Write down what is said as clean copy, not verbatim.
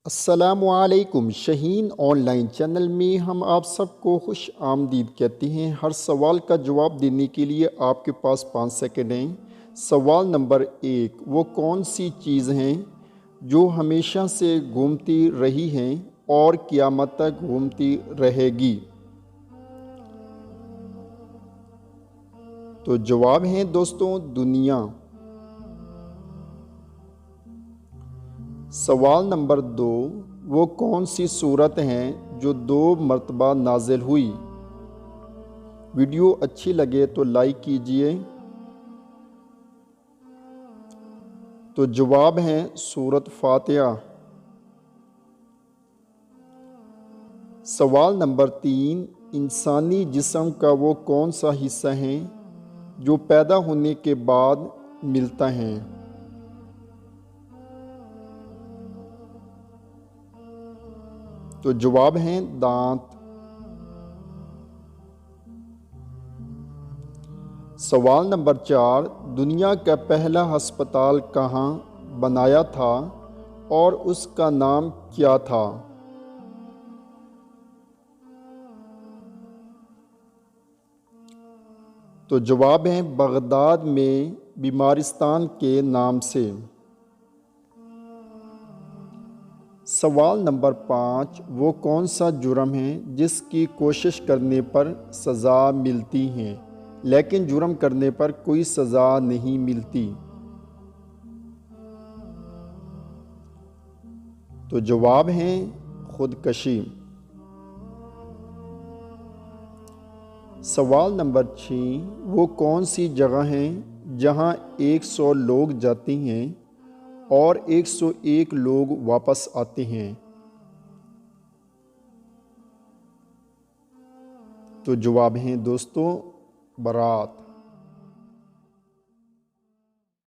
अस्सलामुअलैकुम। Shaheen online channel में हम आप सबको खुश आमदीद कहते हैं। हर सवाल का जवाब देने के लिए आपके पास 5 सेकंड हैं। सवाल नंबर 1, वो कौन सी चीज़ हैं जो हमेशा से घूमती रही हैं और क़यामत तक घूमती रहेगी? तो जवाब है दोस्तों, दुनिया। सवाल नंबर 2, वो कौन सी सूरत है जो 2 मरतबा नाजिल हुई? वीडियो अच्छी लगे तो लाइक कीजिए। तो जवाब है सूरत फातिहा। सवाल नंबर 3, इंसानी जिस्म का वो कौन सा हिस्सा है जो पैदा होने के बाद मिलता है? तो जवाब है दांत। सवाल नंबर 4, दुनिया का पहला अस्पताल कहाँ बनाया था और उसका नाम क्या था? तो जवाब है बगदाद में बीमारिस्तान के नाम से। सवाल नंबर 5, वो कौन सा जुर्म है जिसकी कोशिश करने पर सज़ा मिलती है लेकिन जुर्म करने पर कोई सज़ा नहीं मिलती? तो जवाब है खुदकशी। सवाल नंबर 6, वो कौन सी जगह है जहां 100 लोग जाते हैं और 101 लोग वापस आते हैं? तो जवाब है दोस्तों, बारात।